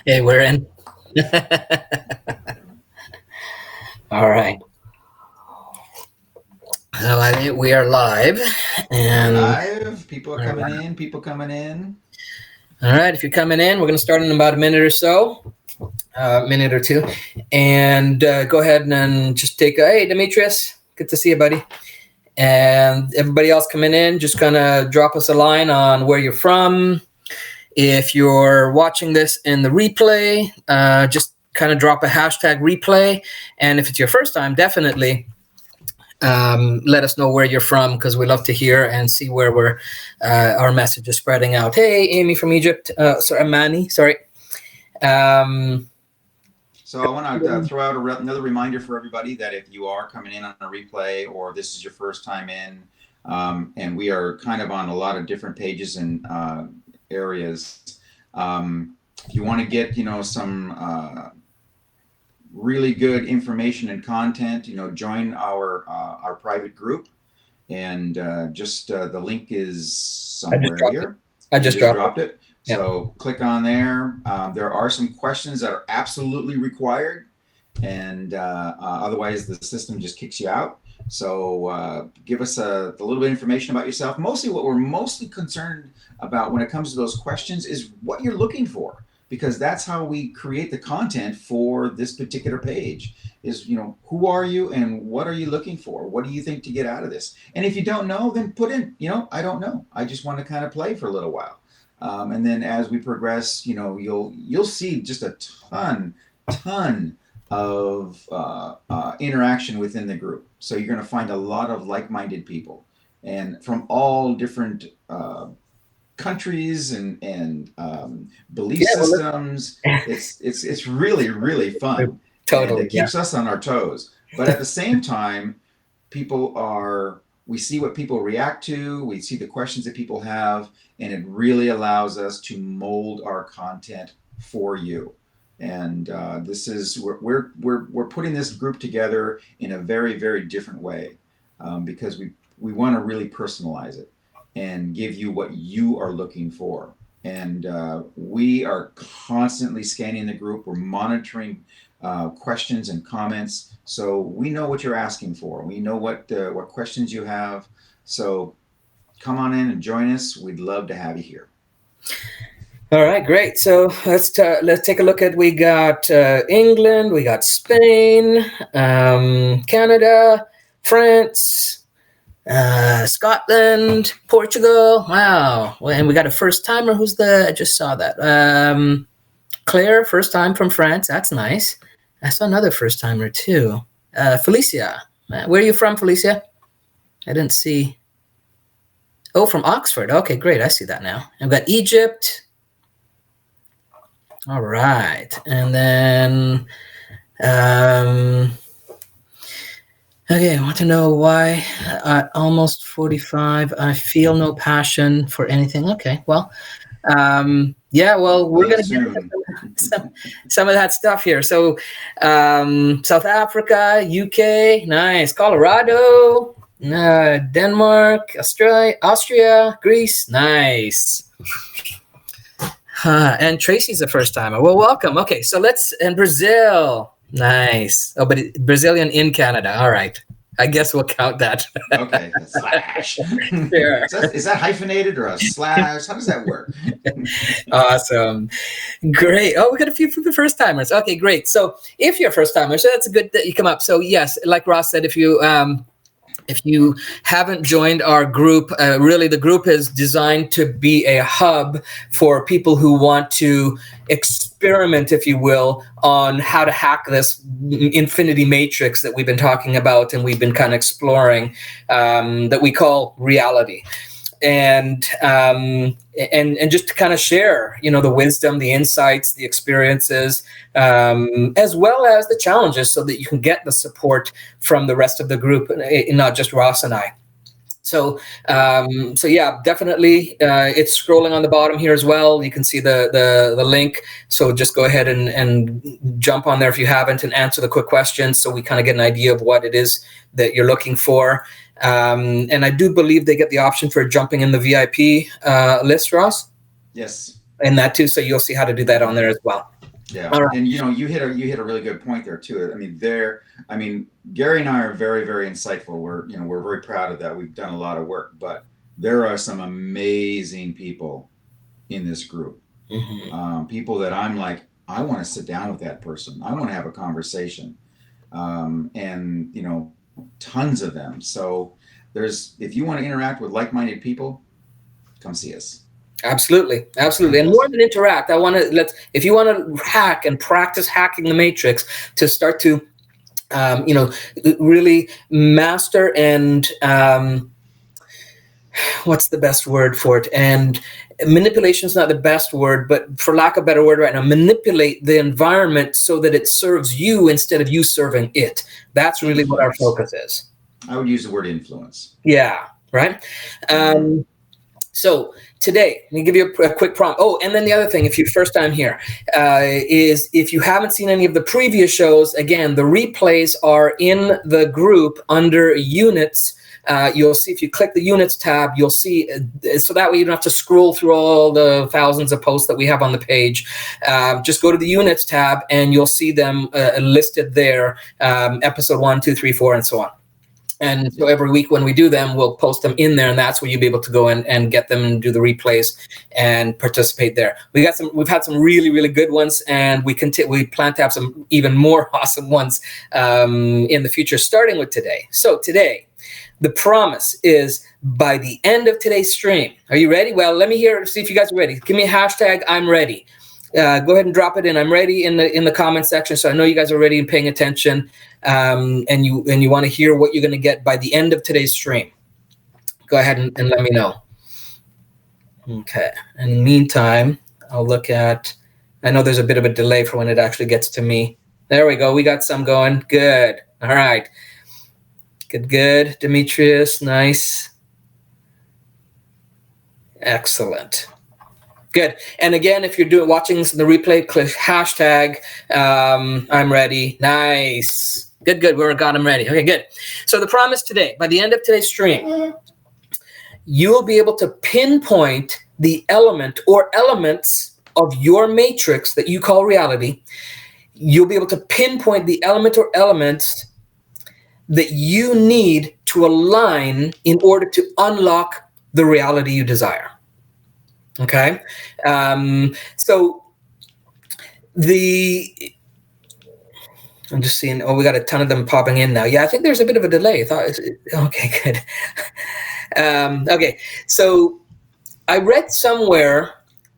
Hey, we're in. All right. So I think we are live, We're and live. People are all coming right. in. People coming in. All right. If you're coming in, we're going to start in about a minute or so, a minute or two, and go ahead and just take. Hey, Demetrius, good to see you, buddy. And everybody else coming in, just gonna drop us a line on where you're from. If you're watching this in the replay, just kind of drop a hashtag replay. And if it's your first time, definitely let us know where you're from because we love to hear and see where our message is spreading out. Hey, Amy from Egypt. Sorry, Manny. Sorry. Um, So I want to throw out another reminder for everybody that if you are coming in on a replay or this is your first time in, and we are kind of on a lot of different pages and areas, if you want to get some really good information and content, join our private group, and just the link is I just somewhere dropped it. here. I You just just dropped it. dropped it. Yeah. So click on there. There are some questions that are absolutely required, and otherwise the system just kicks you out. So give us a little bit of information about yourself. Mostly what we're mostly concerned about when it comes to those questions is what you're looking for, because that's how we create the content for this particular page. Is who are you and what are you looking for? What do you think to get out of this? And if you don't know, then put in I don't know. I just want to kind of play for a little while. And then as we progress, you'll see just a ton of interaction within the group. So you're going to find a lot of like-minded people, and from all different countries and belief Yeah. Well, systems. It's really fun, and totally. it Yeah. keeps us on our toes. But at the same time, we see what people react to, we see the questions that people have, and it really allows us to mold our content for you. And this is we're putting this group together in a very different way, because we want to really personalize it and give you what you are looking for. And we are constantly scanning the group. We're monitoring questions and comments, so we know what you're asking for. We know what questions you have. So come on in and join us. We'd love to have you here. All right, great. So let's take a look at. We got England, we got Spain, Canada, France, Scotland, Portugal. Wow, and we got a first timer. Who's the? I just saw that. Claire, first time from France. That's nice. I saw another first timer too. Felicia, where are you from, Felicia? I didn't see. Oh, from Oxford. Okay, great. I see that now. I've got Egypt. All right. And then, okay, I want to know why at almost 45, I feel no passion for anything. Okay, well, yeah, well, we're Will going to get soon. into some of that stuff here. So, South Africa, UK, nice. Colorado, Denmark, Austria, Greece, nice. And Tracy's the first timer. Well, welcome. Okay, so and Brazil. Nice. Oh, but Brazilian in Canada. All right. I guess we'll count that. Okay, slash. Sure. Is that hyphenated or a slash? How does that work? Awesome. Great. Oh, we got a few for the first timers. Okay, great. So if you're a first timer, so that's a good that you come up. So yes, like Ross said, if you haven't joined our group, really the group is designed to be a hub for people who want to experiment, if you will, on how to hack this infinity matrix that we've been talking about and we've been kind of exploring, that we call reality. And just to kind of share, the wisdom, the insights, the experiences, as well as the challenges, so that you can get the support from the rest of the group, and not just Ross and I. So yeah, definitely. It's scrolling on the bottom here as well. You can see the link. So just go ahead and jump on there if you haven't, and answer the quick questions, so we kind of get an idea of what it is that you're looking for. And I do believe they get the option for jumping in the VIP list, Ross. Yes. in that too. So you'll see how to do that on there as well. Yeah, All right. and you hit a really good point there too. I mean, Gary and I are very, very insightful. We're very proud of that. We've done a lot of work, but there are some amazing people in this group. People that I'm like, I want to sit down with that person. I want to have a conversation, and tons of them. So if you want to interact with like-minded people, come see us. Absolutely. And more than interact, if you want to hack and practice hacking the matrix to start to, really master and, what's the best word for it? And manipulation is not the best word, but for lack of a better word right now, manipulate the environment so that it serves you instead of you serving it. That's really what our focus is. I would use the word influence. Yeah. Right. So today, let me give you a quick prompt. Oh, and then the other thing, if you're first time here, is if you haven't seen any of the previous shows, again, the replays are in the group under units. You'll see if you click the units tab, you'll see, so that way you don't have to scroll through all the thousands of posts that we have on the page. Just go to the units tab and you'll see them listed there, episode 1, 2, 3, 4, and so on. And so every week when we do them, we'll post them in there, and that's where you'll be able to go and get them and do the replays and participate there. We've had some really, really good ones, and we plan to have some even more awesome ones in the future, starting with today. So today, the promise is by the end of today's stream. Are you ready? Well, let me see if you guys are ready. Give me a hashtag, I'm ready. Go ahead and drop it in. I'm ready in the comment section, so I know you guys are ready and paying attention, and you want to hear what you're going to get by the end of today's stream. Go ahead and let me know. Okay. In the meantime, I'll look at. I know there's a bit of a delay for when it actually gets to me. There we go. We got some going. Good. All right. Good. Demetrius, nice. Excellent. Good. And again, if you're watching this in the replay, click hashtag I'm ready. Nice. Good. I'm ready. Okay, good. So the promise today, by the end of today's stream, you will be able to pinpoint the element or elements of your matrix that you call reality. You'll be able to pinpoint the element or elements that you need to align in order to unlock the reality you desire. Okay, so I'm just seeing. Oh, we got a ton of them popping in now. Yeah, I think there's a bit of a delay. Okay, good. Okay, so I read somewhere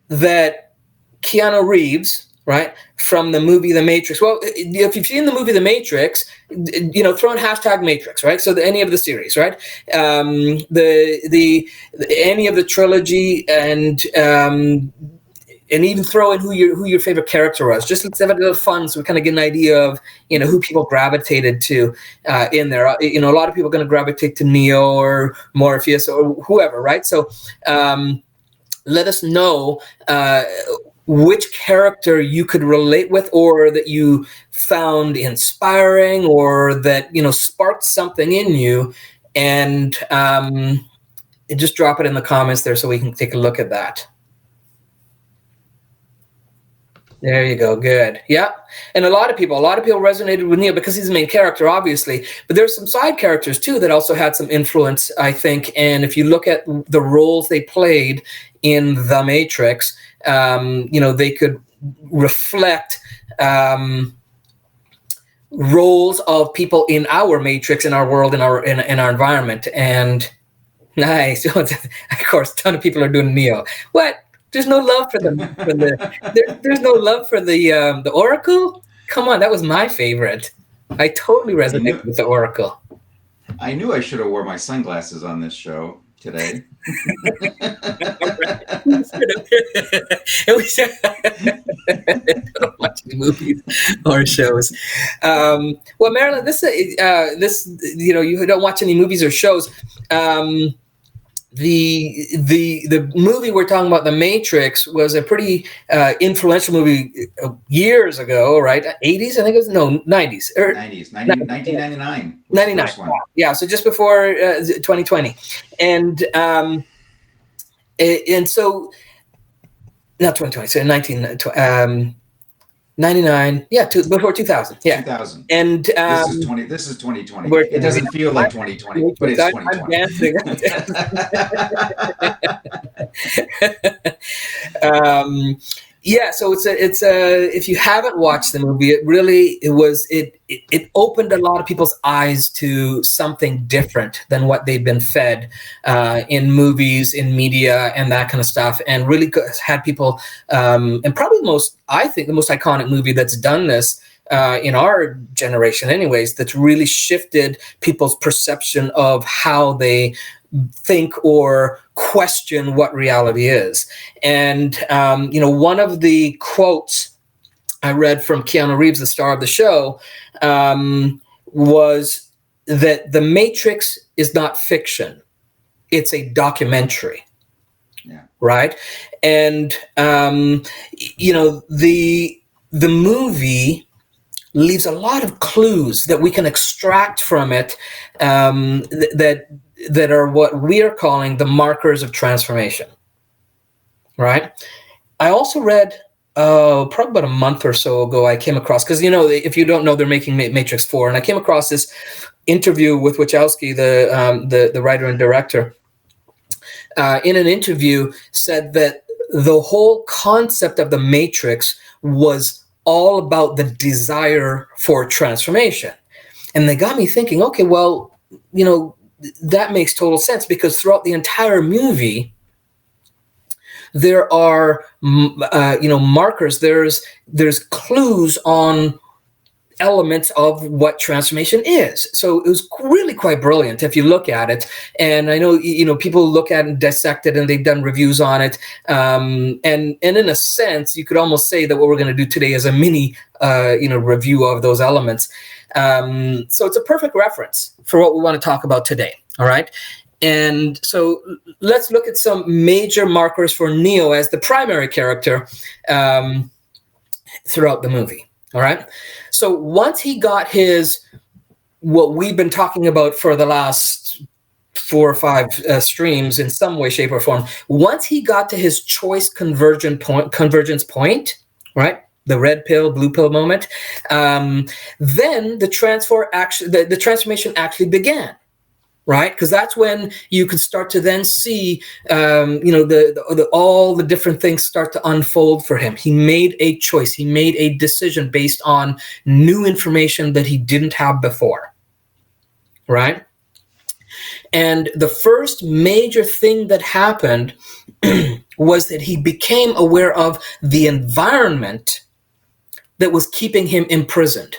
that Keanu Reeves, right, from the movie The Matrix. Well, if you've seen the movie The Matrix, throw in hashtag Matrix, right? So any of the series, right? Any of the trilogy, and even throw in who your favorite character was. Just let's have a little fun, so we kind of get an idea of who people gravitated to in there. A lot of people are going to gravitate to Neo or Morpheus or whoever, right? So let us know which character you could relate with, or that you found inspiring, or that sparked something in you, and just drop it in the comments there so we can take a look at that. There you go. Good. Yeah. And a lot of people resonated with Neo because he's the main character, obviously, but there's some side characters too that also had some influence, I think. And if you look at the roles they played in The Matrix, they could reflect roles of people in our matrix, in our world, in our environment. And nice. Of course, a ton of people are doing Neo. What? There's no love for there's no love for the Oracle? Come on, that was my favorite. I totally resonate with the Oracle. I knew I should have wore my sunglasses on this show today. Don't watch any movies or shows. Well, Marilyn, this you don't watch any movies or shows. The movie we're talking about, The Matrix, was a pretty influential movie years ago, right? 80s, I think it was, no, 90s. 1999. 99. Yeah, so just before 2020. And so not 2020, so 1999, yeah, before 2000, yeah. 2000. And This is 2020. we're It doesn't feel like 2020, but it's I'm 2020. dancing. um, yeah, so it's a if you haven't watched the movie, it opened a lot of people's eyes to something different than what they've been fed in movies, in media, and that kind of stuff, and really had people, and probably I think the most iconic movie that's done this in our generation anyways, that's really shifted people's perception of how they think or question what reality is. And one of the quotes I read from Keanu Reeves, the star of the show, was that The Matrix is not fiction, it's a documentary. Yeah. Right. And the movie leaves a lot of clues that we can extract from it, that are what we are calling the markers of transformation. Right. I also read, probably about a month or so ago, I came across, because if you don't know, they're making Matrix 4, and I came across this interview with Wachowski, the writer and director. In an interview, said that the whole concept of the Matrix was all about the desire for transformation. And they got me thinking, okay, well, that makes total sense, because throughout the entire movie, there are, markers, there's clues on elements of what transformation is. So it was really quite brilliant if you look at it. And I know, people look at it and dissect it, and they've done reviews on it. And in a sense, you could almost say that what we're going to do today is a mini, review of those elements. So it's a perfect reference for what we want to talk about today. All right. And so let's look at some major markers for Neo as the primary character throughout the movie. All right. So once he got what we've been talking about for the last 4 or 5 streams in some way, shape, or form, once he got to his choice convergence point, right? The red pill, blue pill moment, then the transformation actually began. Right, because that's when you could start to then see, all the different things start to unfold for him. He made a choice. He made a decision based on new information that he didn't have before. Right, and the first major thing that happened was that he became aware of the environment that was keeping him imprisoned.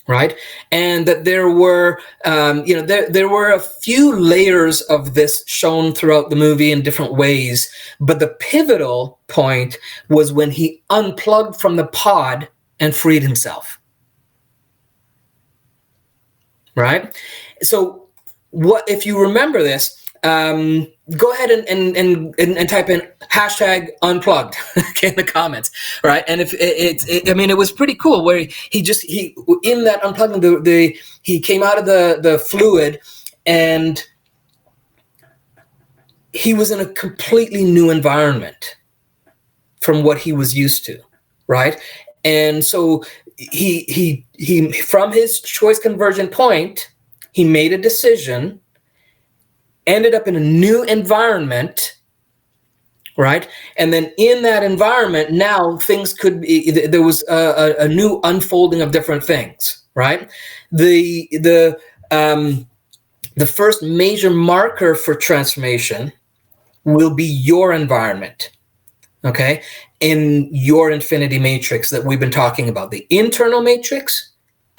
Right, and that there were, there were a few layers of this shown throughout the movie in different ways, but the pivotal point was when he unplugged from the pod and freed himself. Right, so what if you remember this? Go ahead and type in hashtag unplugged in the comments, right? And if it was pretty cool where he in that unplugging, he came out of the fluid, and he was in a completely new environment from what he was used to, right? And so he from his choice convergent point, he made a decision, ended up in a new environment, right? And then in that environment, now things could be, there was a new unfolding of different things, right? The first major marker for transformation will be your environment, okay? In your infinity matrix that we've been talking about, the internal matrix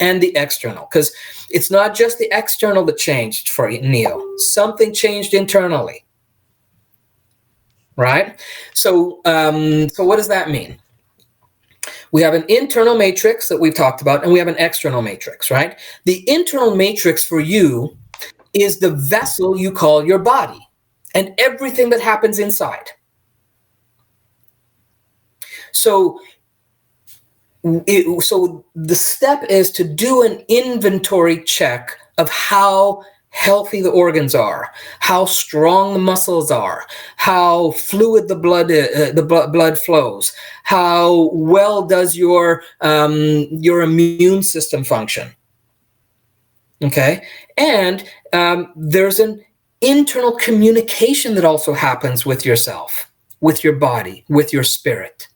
and the external, because it's not just the external that changed for Neo. Something changed internally, right? So what does that mean? We have an internal matrix that we've talked about, and we have an external matrix, right? The internal matrix for you is the vessel you call your body and everything that happens inside. So the step is to do an inventory check of how healthy the organs are, how strong the muscles are, how fluid the blood flows, how well does your immune system function. Okay, and there's an internal communication that also happens with yourself, with your body, with your spirit.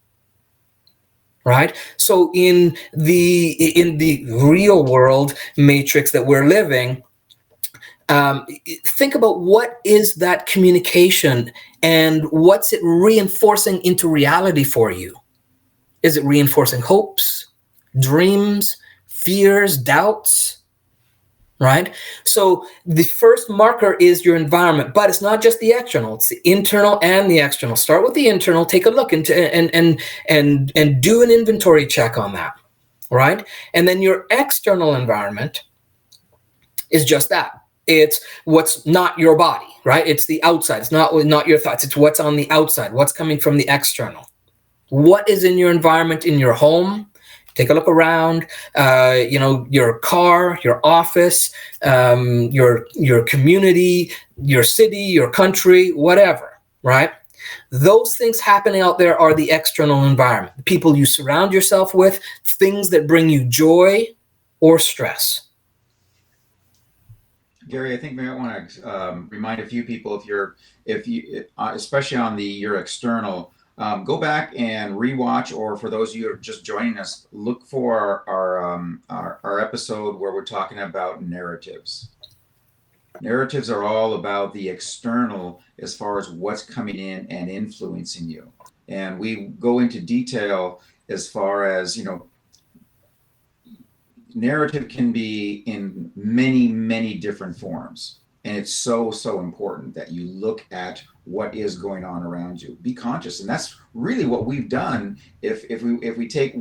Right? So in the real world matrix that we're living, think about what is that communication and what's it reinforcing into reality for you. Is it reinforcing hopes, dreams, fears, doubts? Right? So the first marker is your environment, but it's not just the external, it's the internal and the external. Start with the internal, take a look into and do an inventory check on that. Right? And then your external environment is just that. It's what's not your body, right? It's the outside. It's not your thoughts. It's what's on the outside, what's coming from the external. What is in your environment, in your home? Take a look around, your car, your office, your community, your city, your country, whatever, right? Those things happening out there are the external environment. The people you surround yourself with, things that bring you joy or stress. Gary, I think maybe I want to remind a few people if you especially on your external, go back and rewatch, or for those of you who are just joining us, look for our episode where we're talking about narratives. Narratives are all about the external as far as what's coming in and influencing you, and we go into detail as far as narrative can be in many, many different forms. And it's so, so important that you look at what is going on around you. Be conscious. And that's really what we've done. If we take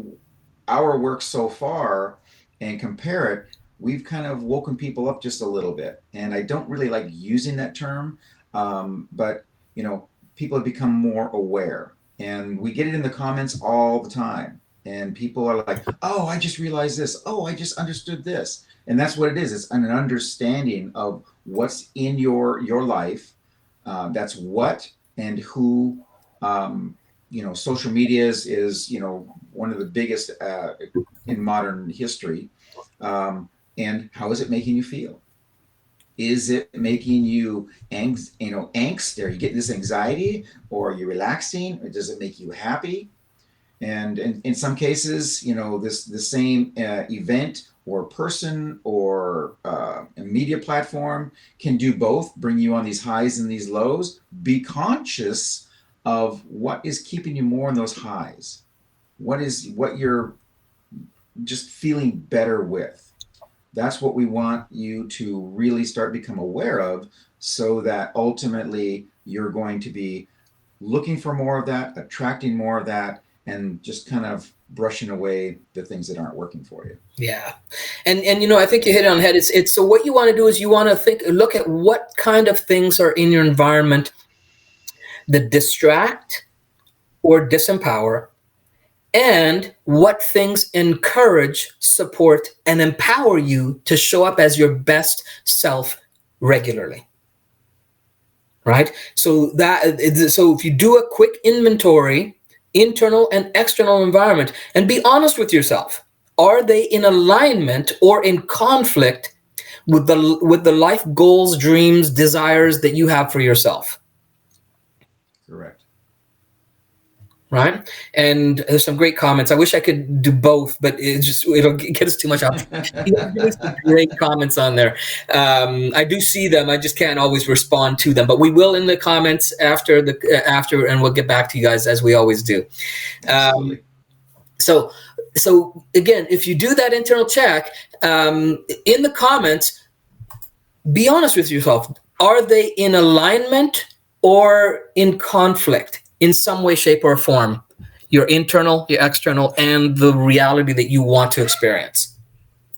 our work so far and compare it, we've kind of woken people up just a little bit. And I don't really like using that term, but people have become more aware. And we get it in the comments all the time. And people are like, oh, I just realized this. Oh, I just understood this. And that's what it is. It's an understanding of what's in your life. That's what and who. Social media is one of the biggest in modern history. And how is it making you feel? Is it making you angst? Are you getting this anxiety, or are you relaxing, or does it make you happy? And in some cases, the same event or person or a media platform can do both, bring you on these highs and these lows. Be conscious of what is keeping you more in those highs. What you're just feeling better with. That's what we want you to really start become aware of, so that ultimately you're going to be looking for more of that, attracting more of that, and just kind of brushing away the things that aren't working for you. Yeah. And I think you hit it on the head. It's so what you want to do is you want to look at what kind of things are in your environment that distract or disempower, and what things encourage, support, and empower you to show up as your best self regularly. Right? So if you do a quick inventory, internal and external environment, and be honest with yourself. Are they in alignment or in conflict with the life goals, dreams, desires that you have for yourself? Correct. Right? And there's some great comments. I wish I could do both, but it'll get us too much up. There's some great comments on there. I do see them. I just can't always respond to them, but we will in the comments after, and we'll get back to you guys as we always do. Absolutely. So again, if you do that internal check, in the comments, be honest with yourself. Are they in alignment or in conflict in some way, shape, or form? Your internal, your external, and the reality that you want to experience.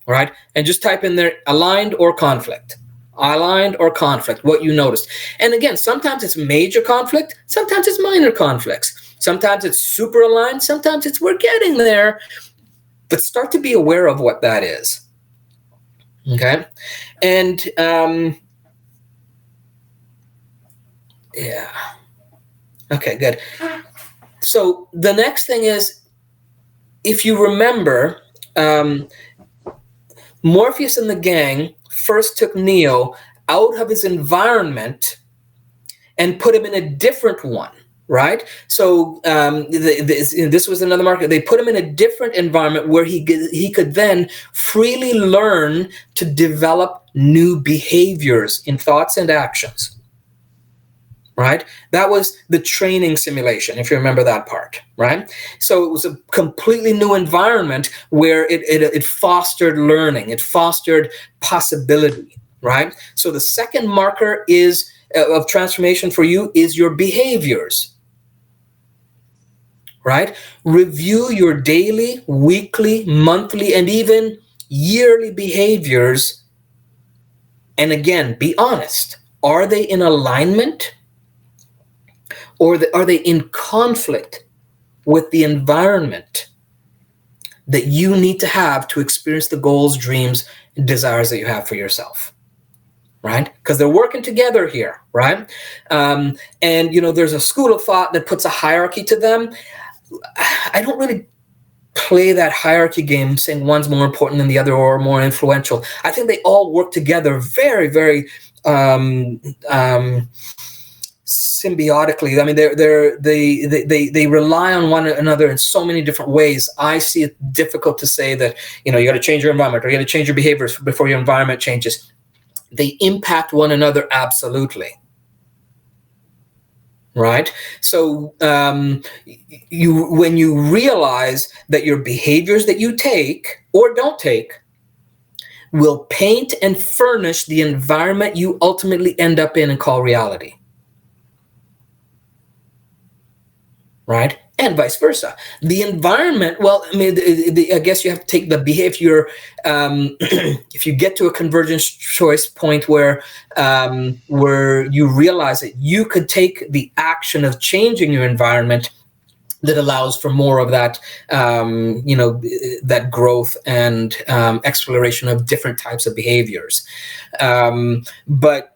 All right? And just type in there, aligned or conflict. Aligned or conflict, what you noticed. And again, sometimes it's major conflict, sometimes it's minor conflicts. Sometimes it's super aligned, sometimes it's we're getting there. But start to be aware of what that is. Okay? And Yeah. Okay, good. So the next thing is, if you remember, um, Morpheus and the gang first took Neo out of his environment and put him in a different one, right? So this was another marker. They put him in a different environment where he could then freely learn to develop new behaviors in thoughts and actions. Right? That was the training simulation, if you remember that part, right? So it was a completely new environment where it fostered learning, it fostered possibility, right? So the second marker is of transformation for you is your behaviors, right? Review your daily, weekly, monthly, and even yearly behaviors. And again, be honest. Are they in alignment? Or are they in conflict with the environment that you need to have to experience the goals, dreams, and desires that you have for yourself? Right? Because they're working together here, right? And, there's a school of thought that puts a hierarchy to them. I don't really play that hierarchy game saying one's more important than the other or more influential. I think they all work together very, very symbiotically. I mean, they rely on one another in so many different ways. I see it difficult to say that you got to change your environment or you got to change your behaviors before your environment changes. They impact one another absolutely, right? So when you realize that your behaviors that you take or don't take will paint and furnish the environment you ultimately end up in and call reality. Right? And vice versa. The environment, well, I mean, I guess you have to take the behavior. If you get to a convergence choice point where you realize that you could take the action of changing your environment that allows for more of that, that growth and exploration of different types of behaviors. But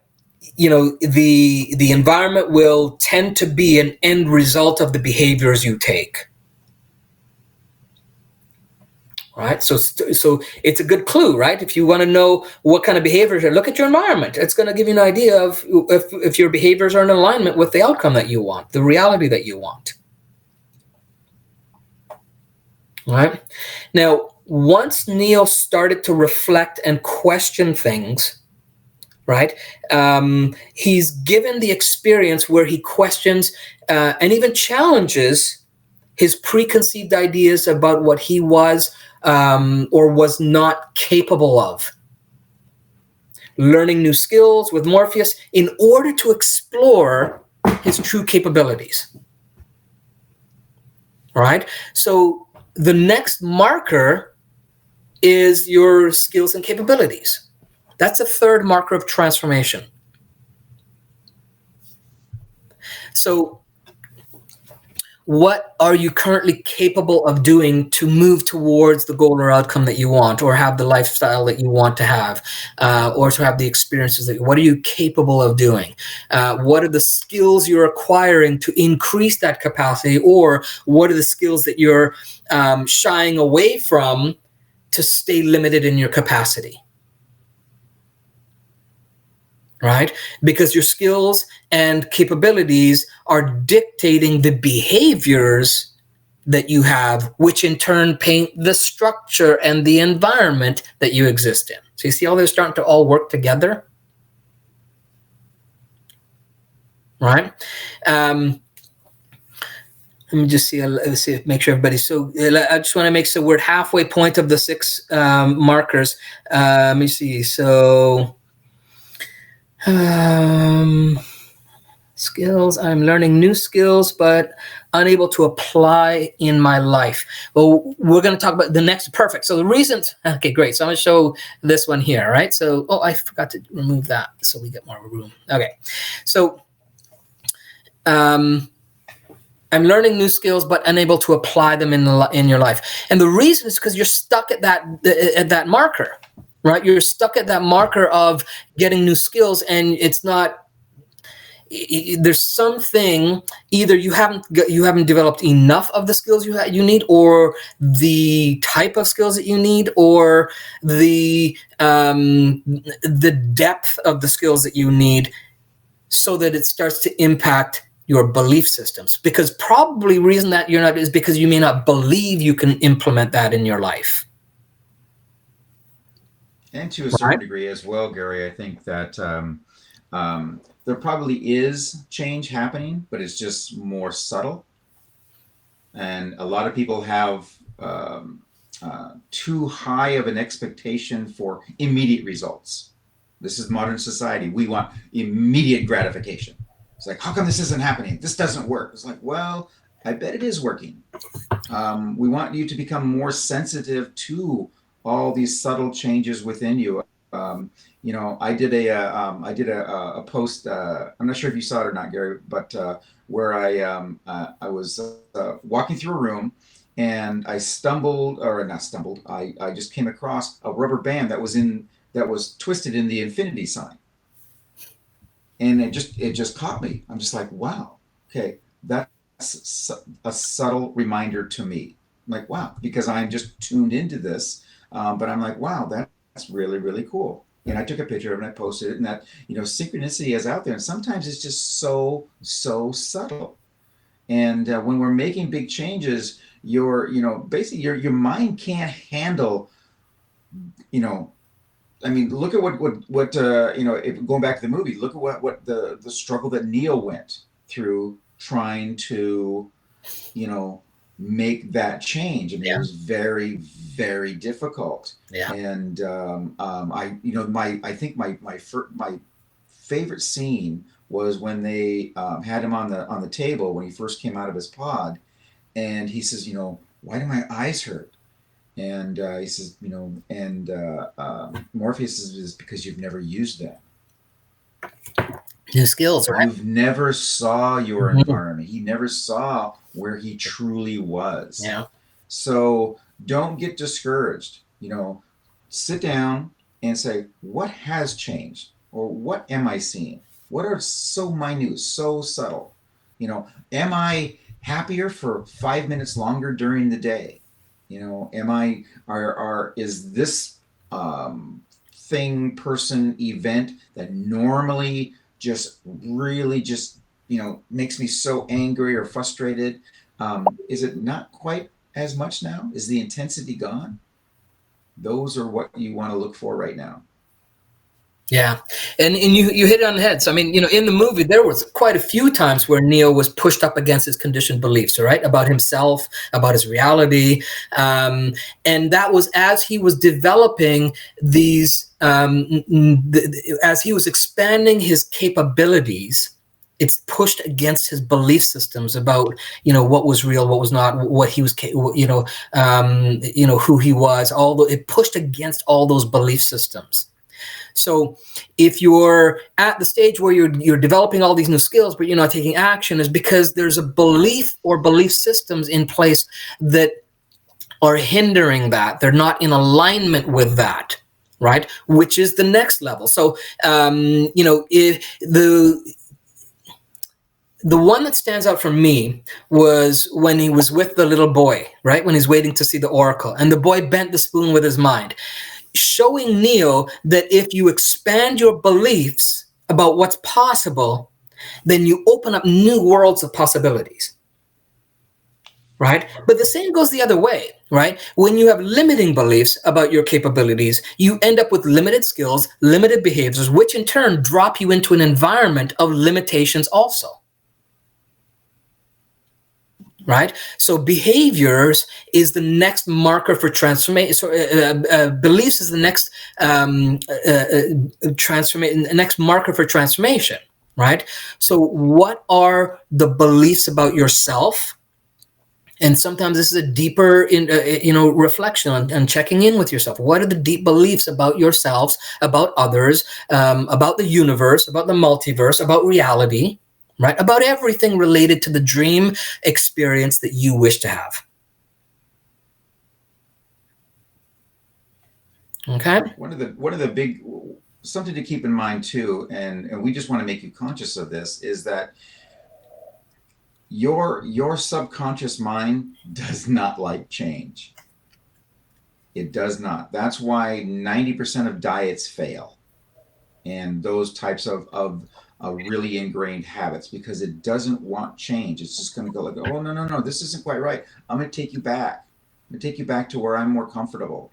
the environment will tend to be an end result of the behaviors you take. Right? So it's a good clue, right? If you want to know what kind of behaviors are, look at your environment. It's going to give you an idea of if your behaviors are in alignment with the outcome that you want, the reality that you want. All right? Now, once Neo started to reflect and question things, right? He's given the experience where he questions and even challenges his preconceived ideas about what he was or was not capable of. Learning new skills with Morpheus in order to explore his true capabilities. All right? So the next marker is your skills and capabilities. That's a third marker of transformation. So what are you currently capable of doing to move towards the goal or outcome that you want, or have the lifestyle that you want to have, or to have the experiences what are you capable of doing? What are the skills you're acquiring to increase that capacity, or what are the skills that you're shying away from to stay limited in your capacity? Right? Because your skills and capabilities are dictating the behaviors that you have, which in turn paint the structure and the environment that you exist in. So you see how they're starting to all work together? Right? Let me just see. Let's see. Make sure everybody's. So I just want to make sure we're at halfway point of the 6 markers. Let me see. So. Skills. I'm learning new skills, but unable to apply in my life. Well, we're going to talk about the next. Perfect. So the reasons. Okay, great. So I'm going to show this one here, right? So, I forgot to remove that so we get more room. Okay. So, I'm learning new skills, but unable to apply them in your life. And the reason is because you're stuck at that marker. Right, you're stuck at that marker of getting new skills, and it's not there's something, either you haven't developed enough of the skills you need, or the type of skills that you need, or the depth of the skills that you need, so that it starts to impact your belief systems. Because probably reason that you're not is because you may not believe you can implement that in your life. And to a certain degree as well, Gary, I think that there probably is change happening, but it's just more subtle. And a lot of people have too high of an expectation for immediate results. This is modern society. We want immediate gratification. It's like, how come this isn't happening? This doesn't work. It's like, well, I bet it is working. We want you to become more sensitive to all these subtle changes within you. I did a post. I'm not sure if you saw it or not, Gary, but where I was walking through a room, and I stumbled, or not stumbled. I just came across a rubber band that was twisted in the infinity sign, and it just caught me. I'm just like, wow, okay, that's a subtle reminder to me. I'm like, wow, because I'm just tuned into this, but I'm like, wow, that's really, really cool. And I took a picture of it and I posted it, and that, synchronicity is out there, and sometimes it's just so subtle. And when we're making big changes, basically your mind can't handle, I mean, look at what if going back to the movie, look at what the struggle that Neo went through trying to, make that change. I mean, it was very, very difficult. Yeah. And I think my favorite scene was when they had him on the table when he first came out of his pod, and he says, why do my eyes hurt? And he says, Morpheus is because you've never used them. New skills, right? You've never saw your environment. He never saw where he truly was. Yeah. So don't get discouraged. Sit down and say, what has changed? Or what am I seeing? What are so minute, so subtle? Am I happier for 5 minutes longer during the day? Is this thing, person, event that normally just really just makes me so angry or frustrated, is it not quite as much now? Is the intensity gone? Those are what you want to look for right now. Yeah, and you hit it on the head. So I mean, in the movie, there was quite a few times where Neo was pushed up against his conditioned beliefs, right, about himself, about his reality, and that was as he was developing these, as he was expanding his capabilities. It's pushed against his belief systems about what was real, what was not, what he was, who he was. Although it pushed against all those belief systems. So if you're at the stage where you're developing all these new skills, but you're not taking action, is because there's a belief or belief systems in place that are hindering that. They're not in alignment with that, right? Which is the next level. So, if the one that stands out for me was when he was with the little boy, right? When he's waiting to see the oracle, and the boy bent the spoon with his mind, showing Neo that if you expand your beliefs about what's possible, then you open up new worlds of possibilities, right? But the same goes the other way, right? When you have limiting beliefs about your capabilities, you end up with limited skills, limited behaviors, which in turn drop you into an environment of limitations also. Right? So behaviors is the next marker for transformation. So beliefs is the next next marker for transformation. Right? So what are the beliefs about yourself? And sometimes this is a deeper, reflection and checking in with yourself. What are the deep beliefs about yourselves, about others, about the universe, about the multiverse, about reality? Right? About everything related to the dream experience that you wish to have. Okay. One of the big something to keep in mind too, and we just want to make you conscious of this, is that your subconscious mind does not like change. It does not. That's why 90% of diets fail, and those types of really ingrained habits, because it doesn't want change. It's just going to go like, oh, no, no, no, this isn't quite right. I'm going to take you back. I'm going to take you back to where I'm more comfortable.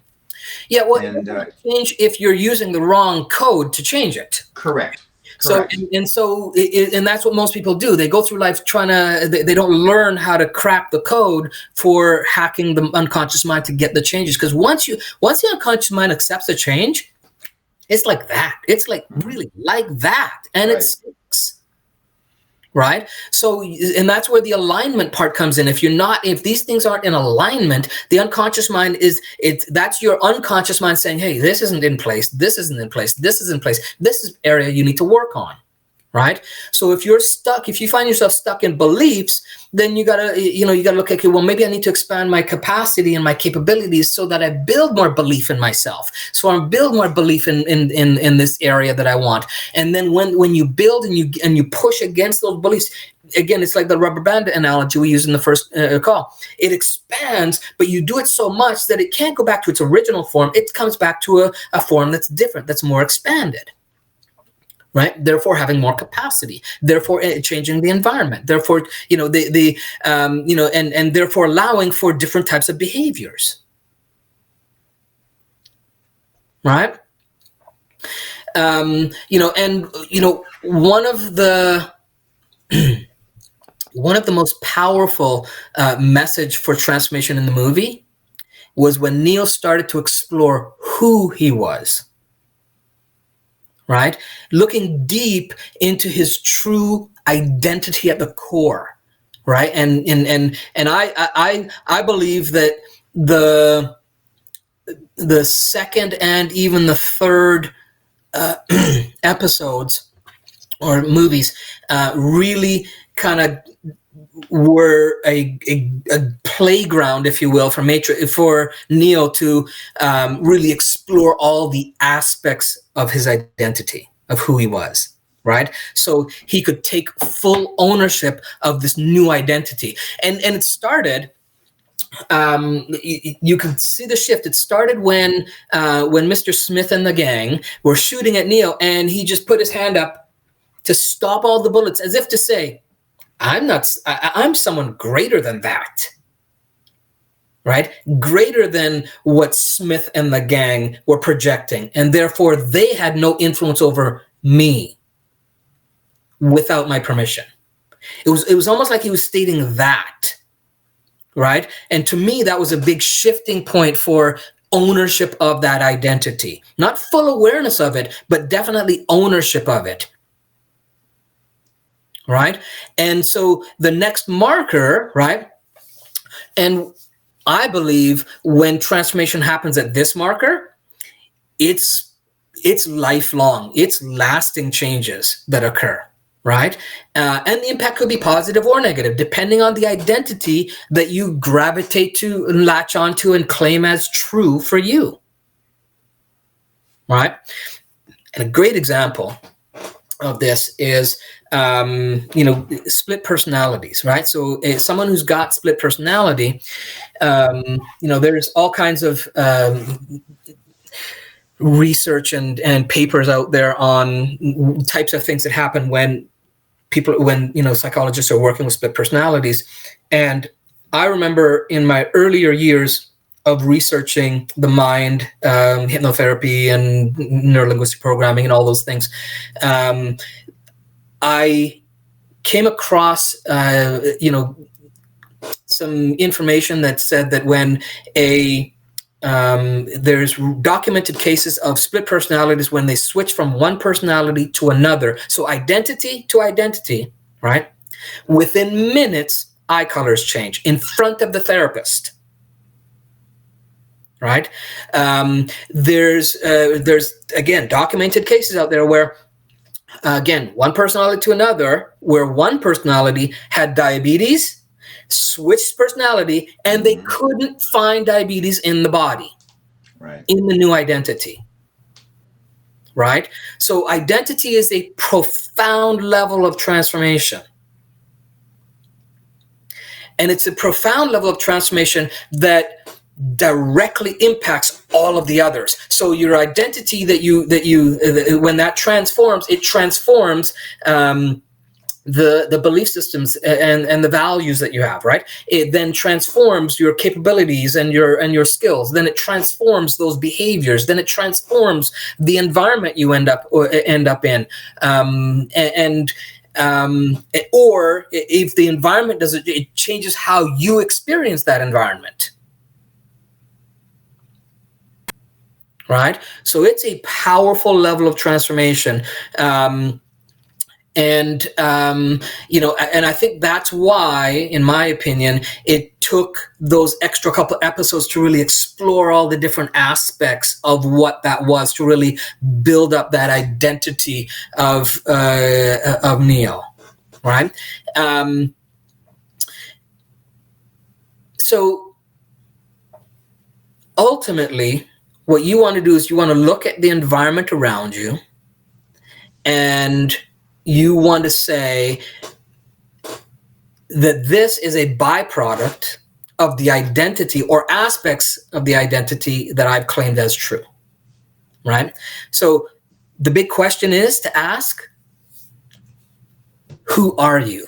Yeah, well, And it doesn't change if you're using the wrong code to change it. correct. So, Correct. and that's what most people do. They go through life trying to, they don't learn how to crack the code for hacking the unconscious mind to get the changes. Because once the unconscious mind accepts a change, it's like that. It's like really like that. And Right. it sticks. Right. So, and that's where the alignment part comes in. If these things aren't in alignment, the unconscious mind that's your unconscious mind saying, hey, this isn't in place. This isn't in place. This is in place. This is area you need to work on. Right. So if you find yourself stuck in beliefs, then you gotta look at, okay, well, maybe I need to expand my capacity and my capabilities so that I build more belief in myself. So I build more belief in this area that I want. And then when you build and you push against those beliefs, again, it's like the rubber band analogy we used in the first call. It expands, but you do it so much that it can't go back to its original form. It comes back to a form that's different, that's more expanded. Right. Therefore, having more capacity. Therefore, changing the environment. Therefore, and therefore allowing for different types of behaviors. Right. One of the most powerful message for transformation in the movie was when Neil started to explore who he was. Right? Looking deep into his true identity at the core, right? And I believe that the second and even the third episodes or movies really kind of were a playground, if you will, for Neil to really explore all the aspects of his identity, of who he was, right? So he could take full ownership of this new identity. And it started, you can see the shift. It started when Mr. Smith and the gang were shooting at Neil, and he just put his hand up to stop all the bullets, as if to say, I'm someone greater than that, right? Greater than what Smith and the gang were projecting. And therefore they had no influence over me without my permission. It was almost like he was stating that, right? And to me, that was a big shifting point for ownership of that identity. Not full awareness of it, but definitely ownership of it. Right. And so the next marker, right. And I believe when transformation happens at this marker, it's lifelong, it's lasting changes that occur. Right. And the impact could be positive or negative, depending on the identity that you gravitate to and latch onto and claim as true for you. Right. And a great example of this is split personalities, right? So someone who's got split personality, there's all kinds of research and papers out there on types of things that happen when psychologists are working with split personalities. And I remember in my earlier years of researching the mind, hypnotherapy and neurolinguistic programming and all those things, I came across, some information that said that when there's documented cases of split personalities when they switch from one personality to another, so identity to identity, right? Within minutes, eye colors change in front of the therapist. Right? There's again documented cases out there where again one personality to another, where one personality had diabetes, switched personality, and they couldn't find diabetes in the body, right, in the new identity. right? So identity is a profound level of transformation. And it's a profound level of transformation that directly impacts all of the others. So your identity when that transforms, it transforms the belief systems and the values that you have, right? It then transforms your capabilities and your skills. Then it transforms those behaviors. Then it transforms the environment you end up in. Or if the environment does it changes how you experience that environment. Right? So it's a powerful level of transformation. And I think that's why, in my opinion, it took those extra couple episodes to really explore all the different aspects of what that was, to really build up that identity of Neo, right? So ultimately, what you want to do is you want to look at the environment around you, and you want to say that this is a byproduct of the identity or aspects of the identity that I've claimed as true, right? So the big question is to ask, who are you,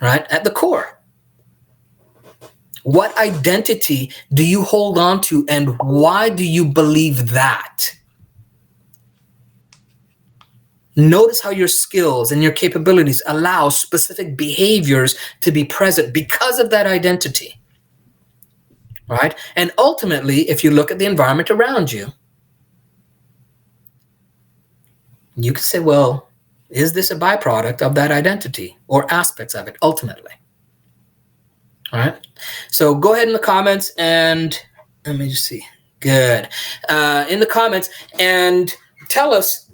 right? At the core. What identity do you hold on to, and why do you believe that? Notice how your skills and your capabilities allow specific behaviors to be present because of that identity, right? And ultimately, if you look at the environment around you, you can say, well, is this a byproduct of that identity or aspects of it ultimately? All right. So go ahead in the comments and let me just see. Good. In the comments and tell us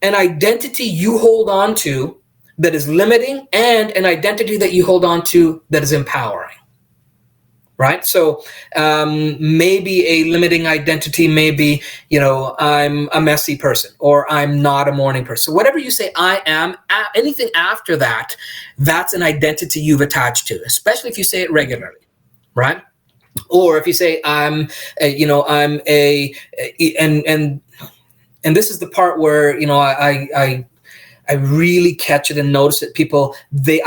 an identity you hold on to that is limiting and an identity that you hold on to that is empowering. Right? So maybe a limiting identity may be, I'm a messy person, or I'm not a morning person. So whatever you say, I am, anything after that, that's an identity you've attached to, especially if you say it regularly, right? Or if you say and this is the part where, I really catch it and notice that people, they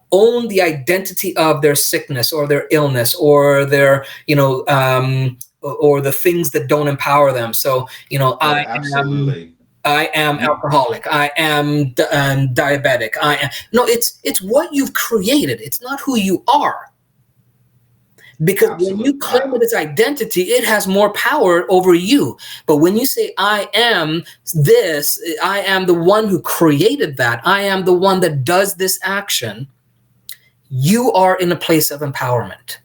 own the identity of their sickness or their illness or their, or the things that don't empower them. So, Absolutely. I am alcoholic. I am diabetic. It's what you've created. It's not who you are. Because when you claim it as identity, it has more power over you. But when you say, I am this, I am the one who created that, I am the one that does this action, you are in a place of empowerment.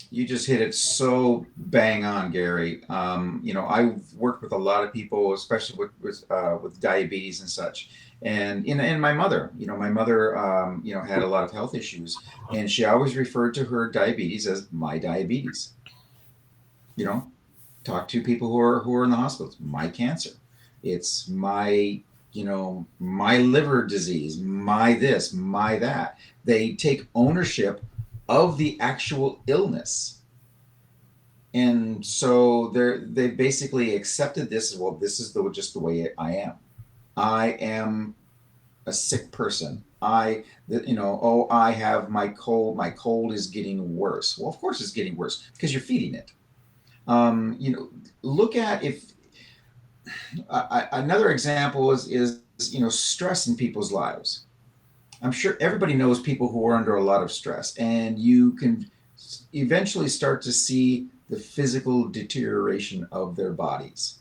You just hit it so bang on, Gary. I've worked with a lot of people, especially with diabetes and such. And my mother, had a lot of health issues, and she always referred to her diabetes as my diabetes. Talk to people who are in the hospitals. My cancer, it's my my liver disease, my this, my that. They take ownership of the actual illness, and so they basically accepted this as, well, this is just the way I am. I am a sick person. I have my cold. My cold is getting worse. Well, of course it's getting worse because you're feeding it. Look at if another example is stress in people's lives. I'm sure everybody knows people who are under a lot of stress, and you can eventually start to see the physical deterioration of their bodies.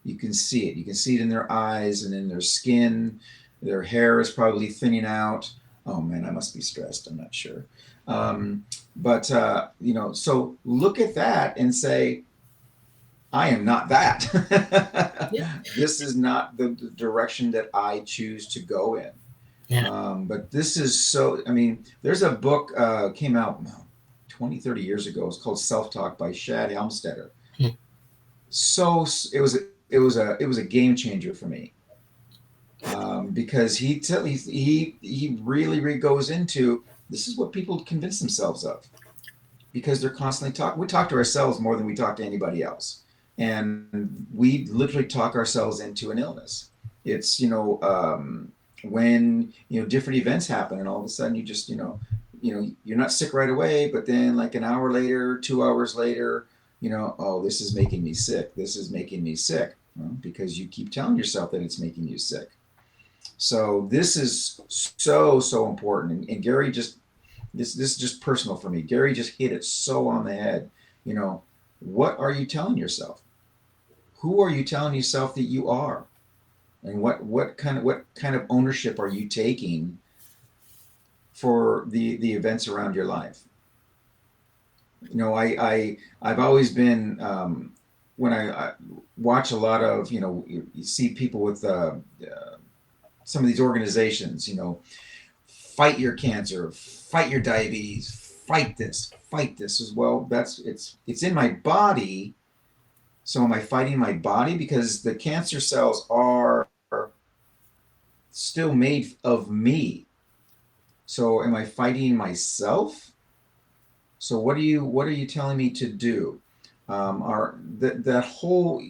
You can see it. You can see it in their eyes and in their skin. Their hair is probably thinning out. Oh man, I must be stressed. I'm not sure. So look at that and say, I am not that. Yeah. This is not the direction that I choose to go in. Yeah. But this is there's a book came out 20, 30 years ago. It's called Self-Talk by Shad Helmstetter. so it was a game changer for me, because he really goes into, this is what people convince themselves of, because they're constantly talking. We talk to ourselves more than we talk to anybody else, and we literally talk ourselves into an illness. It's when different events happen, and all of a sudden you're not sick right away, but then like an hour later, 2 hours later, oh, this is making me sick. This is making me sick. Well, because you keep telling yourself that it's making you sick. So this is so important, and Gary just this is just personal for me. Gary just hit it so on the head. You know, what are you telling yourself? Who are you telling yourself that you are? And what kind of ownership are you taking for the events around your life? I've always been, when I watch a lot of, you see people with some of these organizations, fight your cancer, fight your diabetes, fight this as well. It's in my body. So am I fighting my body? Because the cancer cells are still made of me. So am I fighting myself? So what are you telling me to do? That whole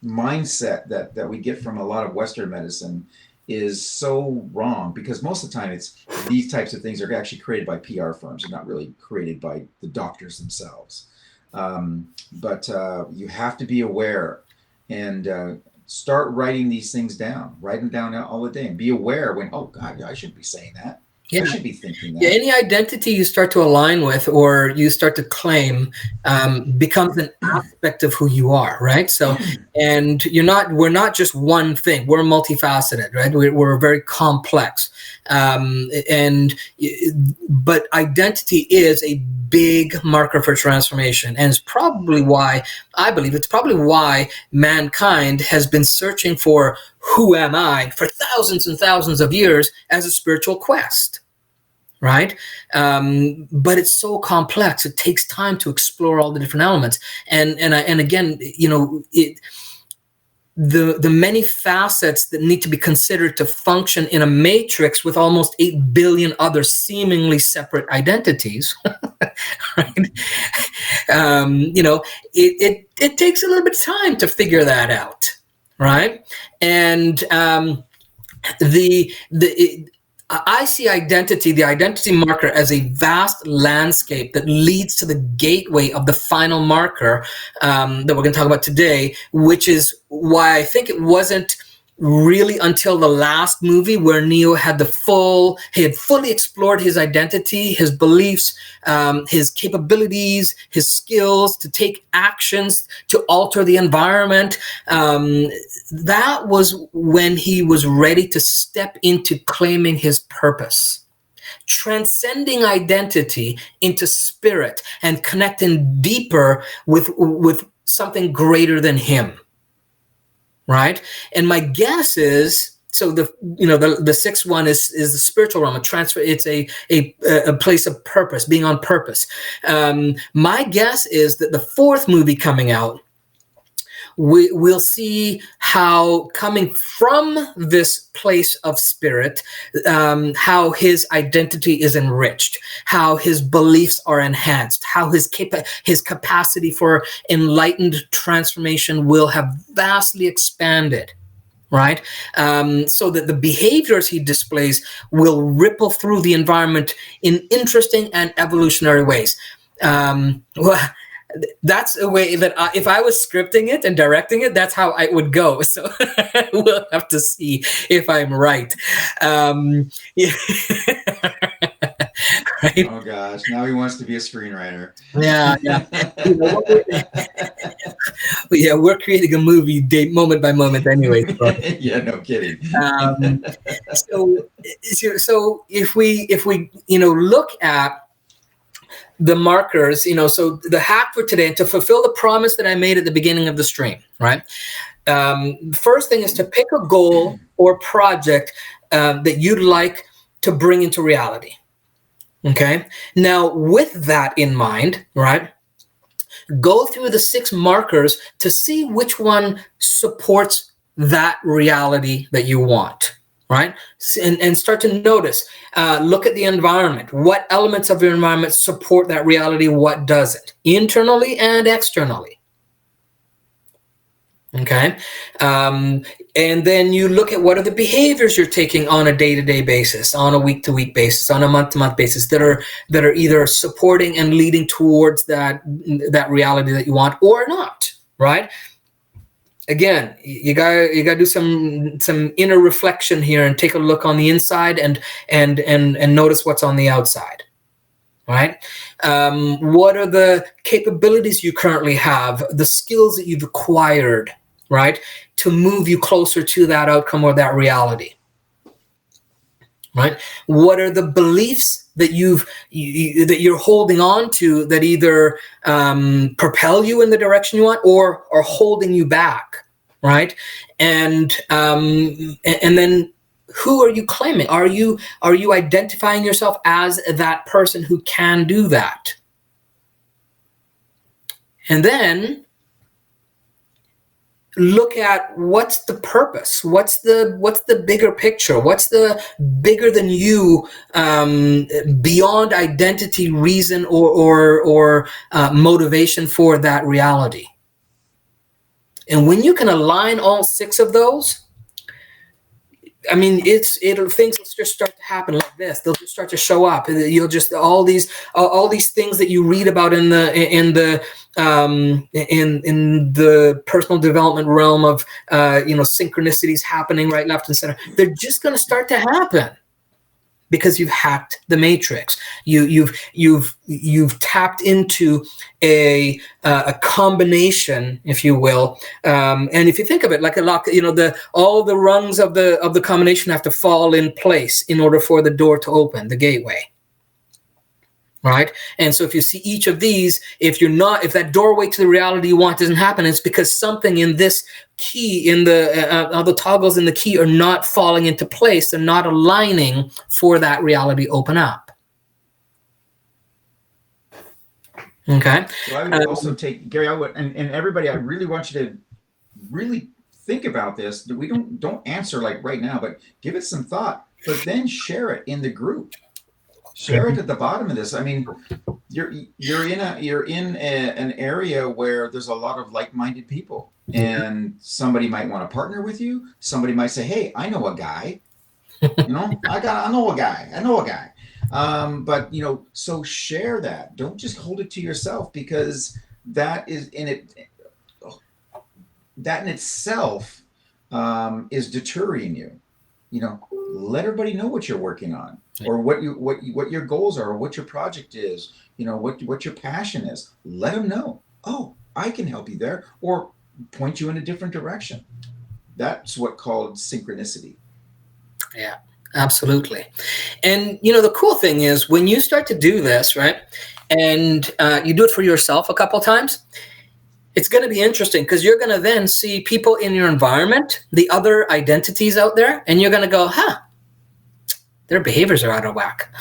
mindset that we get from a lot of Western medicine is so wrong, because most of the time it's these types of things are actually created by PR firms. They're not really created by the doctors themselves. But you have to be aware, and start writing these things down. Write them down all the day, and be aware when, oh God, I shouldn't be saying that. Yeah. I should be thinking that. Yeah, any identity you start to align with or you start to claim becomes an aspect of who you are, right? So, and we're not just one thing. We're multifaceted, right? We're very complex, but identity is a big marker for transformation, and it's probably why I believe it's probably why mankind has been searching for who am I for thousands and thousands of years as a spiritual quest. Right. But it's so complex. It takes time to explore all the different elements. And again, the many facets that need to be considered to function in a matrix with almost 8 billion other seemingly separate identities. Right. It takes a little bit of time to figure that out. Right. And I see the identity marker, as a vast landscape that leads to the gateway of the final marker that we're going to talk about today, which is why I think it wasn't really until the last movie where Neo had fully explored his identity, his beliefs, his capabilities, his skills to take actions to alter the environment. That was when he was ready to step into claiming his purpose, transcending identity into spirit and connecting deeper with something greater than him. Right. And my guess is, so the sixth one is the spiritual realm, a transfer. It's a place of purpose, being on purpose. My guess is that the fourth movie coming out, we'll see how, coming from this place of spirit, how his identity is enriched, how his beliefs are enhanced, how his capacity for enlightened transformation will have vastly expanded. Right? So that the behaviors he displays will ripple through the environment in interesting and evolutionary ways. That's a way that if I was scripting it and directing it, that's how I would go. So we'll have to see if I'm right. Yeah. Right? Oh gosh, now he wants to be a screenwriter. Yeah. Yeah, we're creating a movie moment by moment anyway. So. Yeah, no kidding. So if we look at the markers, so the hack for today, to fulfill the promise that I made at the beginning of the stream, right? First thing is to pick a goal or project that you'd like to bring into reality. Okay. Now, with that in mind, right, Go through the 6 markers to see which one supports that reality that you want, right? And start to notice, look at the environment. What elements of your environment support that reality? What doesn't? Internally and externally. Okay. And then you look at what are the behaviors you're taking on a day-to-day basis, on a week-to-week basis, on a month-to-month basis that are either supporting and leading towards that reality that you want or not, right? Again, you gotta do some inner reflection here and take a look on the inside and notice what's on the outside. Right? What are the capabilities you currently have, the skills that you've acquired, right, to move you closer to that outcome or that reality? Right? What are the beliefs that that you're holding on to that either propel you in the direction you want or are holding you back? Right? And then, who are you claiming? Are you identifying yourself as that person who can do that? And then look at what's the purpose, what's the bigger picture, what's the bigger than you, beyond identity, reason, or motivation for that reality. And when you can align all 6 of those, I mean, things will just start to happen like this. They'll just start to show up. You'll just all these things that you read about in the personal development realm of synchronicities happening right, left, and center. They're just going to start to happen because you've hacked the matrix. You've tapped into a combination, if you will. And if you think of it like a lock, all the rungs of the combination have to fall in place in order for the door to open, the gateway. Right? And so if you see each of these, if that doorway to the reality you want doesn't happen, it's because something in this key, in the toggles in the key are not falling into place and not aligning for that reality open up. Okay. So I would also take, Gary, and everybody, I really want you to really think about this. We don't answer like right now, but give it some thought, but then share it in the group. Share it at the bottom of this. I mean, you're in an area where there's a lot of like-minded people, and somebody might want to partner with you. Somebody might say, "Hey, I know a guy. I know a guy." But so share that. Don't just hold it to yourself, because that in itself is deterring you. Let everybody know what you're working on, or what your goals are, or what your project is, what your passion is. Let them know. Oh, I can help you there, or point you in a different direction. That's what called synchronicity. Yeah, absolutely. And the cool thing is when you start to do this, right, and you do it for yourself a couple times, it's going to be interesting, because you're going to then see people in your environment, the other identities out there, and you're going to go, their behaviors are out of whack.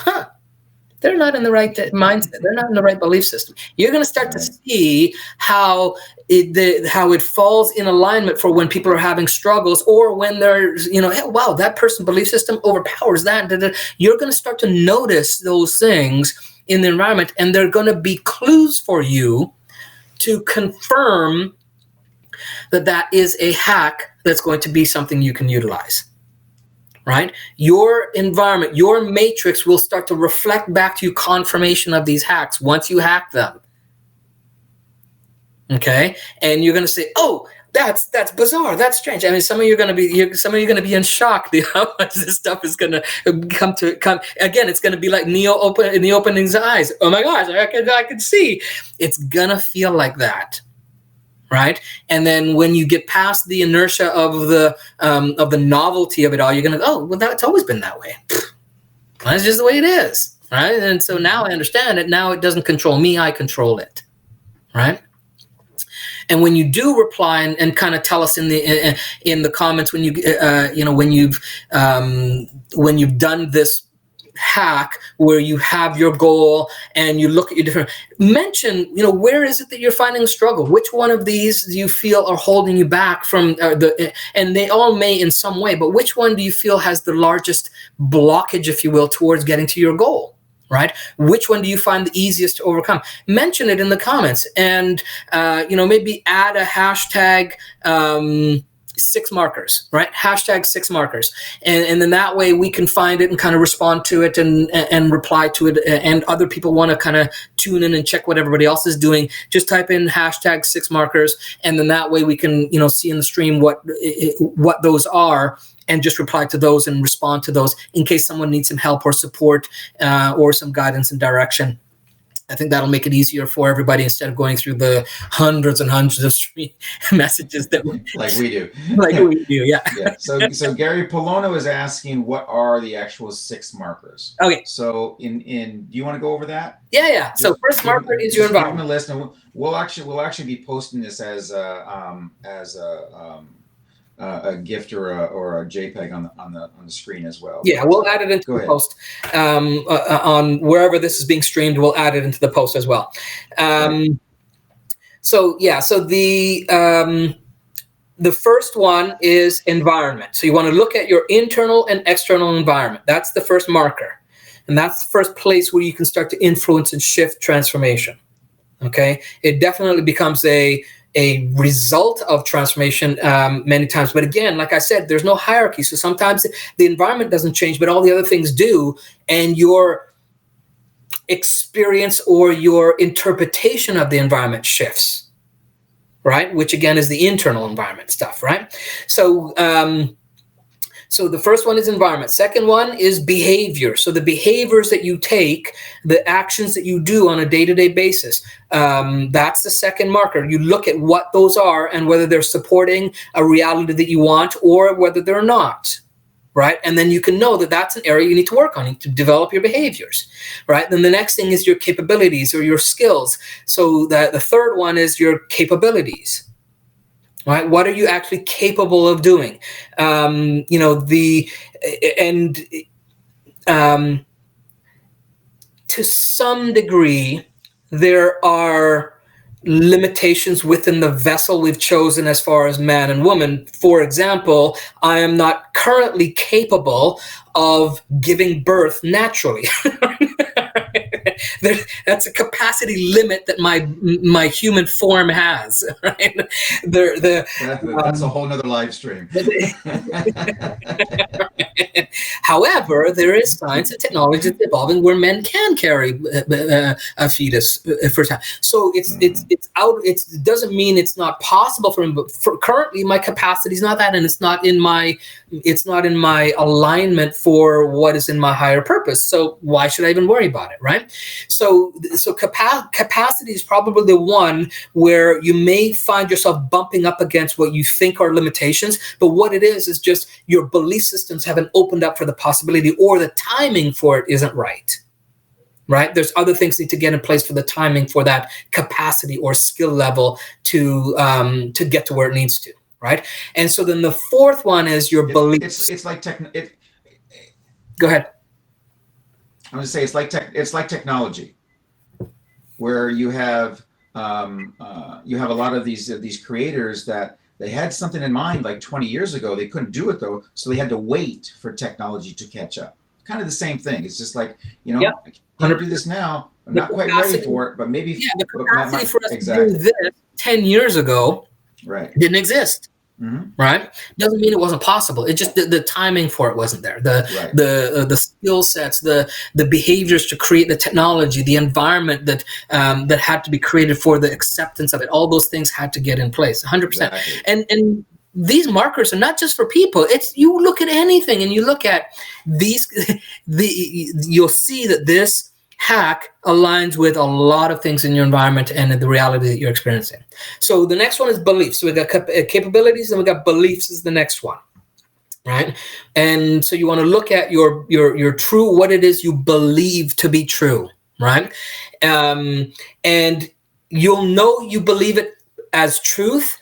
They're not in the right mindset. They're not in the right belief system. You're going to start to see how it falls in alignment for when people are having struggles, or when they're, hey, wow, that person's belief system overpowers that. You're going to start to notice those things in the environment, and they're going to be clues for you to confirm that is a hack that's going to be something you can utilize, right? Your environment, your matrix will start to reflect back to you confirmation of these hacks once you hack them. Okay? And you're going to say, oh, that's bizarre. That's strange. I mean, some of you are going to be in shock how much this stuff is going to come. Again, it's going to be like Neo in the opening's eyes. Oh my gosh, I can see. It's going to feel like that, right? And then when you get past the inertia of the novelty of it all, you're going to go, oh, well, that's always been that way. That's just the way it is, right? And so now I understand it. Now it doesn't control me. I control it, right? And when you do reply and kind of tell us in the comments when you've done this hack where you have your goal and you look at your different, mention, where is it that you're finding a struggle? Which one of these do you feel are holding you back from and they all may in some way, but which one do you feel has the largest blockage, if you will, towards getting to your goal? Right? Which one do you find the easiest to overcome? Mention it in the comments, and maybe add a hashtag 6 markers, right? Hashtag 6 markers, and then that way we can find it and kind of respond to it and reply to it. And other people want to kind of tune in and check what everybody else is doing. Just type in hashtag 6 markers, and then that way we can see in the stream what those are, and just reply to those and respond to those in case someone needs some help or support or some guidance and direction. I think that'll make it easier for everybody instead of going through the hundreds and hundreds of messages that like we do. Yeah. Yeah. So Gary Polono is asking, what are the actual 6 markers? Okay. So do you want to go over that? Yeah. Just so first marker is your environment. Give them a list, and we'll actually be posting this as a GIF or a JPEG on the screen as well. Yeah, we'll add it into the post on wherever this is being streamed. We'll add it into the post as well. So the first one is environment. So you want to look at your internal and external environment. That's the first marker, and that's the first place where you can start to influence and shift transformation. Okay, it definitely becomes a result of transformation many times. But again, like I said, there's no hierarchy. So sometimes the environment doesn't change, but all the other things do. And your experience or your interpretation of the environment shifts, right? Which again is the internal environment stuff, right? So the first one is environment. Second one is behavior. So the behaviors that you take, the actions that you do on a day-to-day basis, that's the second marker. You look at what those are and whether they're supporting a reality that you want or whether they're not, right? And then you can know that that's an area you need to work on, to develop your behaviors, right? Then the next thing is your capabilities or your skills. So the third one is your capabilities. Right? What are you actually capable of doing? To some degree, there are limitations within the vessel we've chosen as far as man and woman. For example, I am not currently capable of giving birth naturally. That's a capacity limit that my human form has. Right? That's a whole nother live stream. However, there is science and technology that's evolving where men can carry a fetus for time. So it's out. It doesn't mean it's not possible for him. But currently, my capacity is not that, and it's not in my alignment for what is in my higher purpose. So why should I even worry about it, right? So capacity is probably the one where you may find yourself bumping up against what you think are limitations, but what it is just your belief systems haven't opened up for the possibility, or the timing for it isn't right. Right? There's other things need to get in place for the timing for that capacity or skill level to get to where it needs to. Right? And so then the fourth one is your beliefs. It's like Go ahead. I'm going to say it's like technology, where you have a lot of these creators that they had something in mind like 20 years ago. They couldn't do it though, so they had to wait for technology to catch up. Kind of the same thing. It's just like, I can't do this now. I'm not quite ready for it, but maybe the capacity for us to do this 10 years ago didn't exist. Mm-hmm. Right? Doesn't mean it wasn't possible. It just the timing for it wasn't there. The skill sets, the behaviors to create the technology, the environment that had to be created for the acceptance of it. All those things had to get in place. 100%. Exactly. And these markers are not just for people. It's, you look at anything and you look at these. You'll see that this hack aligns with a lot of things in your environment and the reality that you're experiencing. So the next one is beliefs. So we got capabilities and we got beliefs is the next one, right? And so you want to look at your true, what it is you believe to be true, right? And you'll know you believe it as truth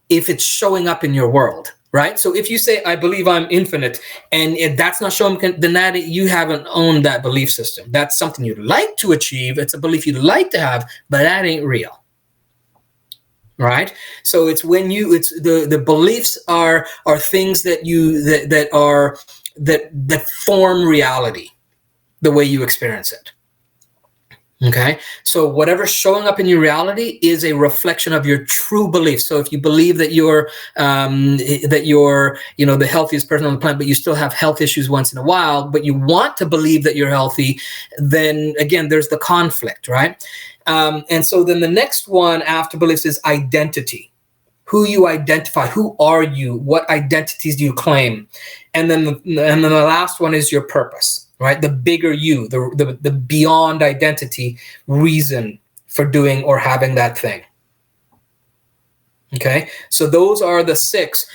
if it's showing up in your world, right? So if you say, I believe I'm infinite, and if that's not showing, then that you haven't owned that belief system. That's something you'd like to achieve. It's a belief you'd like to have, but that ain't real. Right? So it's when it's the beliefs are things that that form reality the way you experience it. Okay, so whatever's showing up in your reality is a reflection of your true beliefs. So if you believe that you're the healthiest person on the planet, but you still have health issues once in a while, but you want to believe that you're healthy, then again, there's the conflict, right? And so then the next one after beliefs is identity. Who you identify, who are you, what identities do you claim? And then the last one is your purpose, right? The bigger you, the beyond identity reason for doing or having that thing. Okay, so those are the 6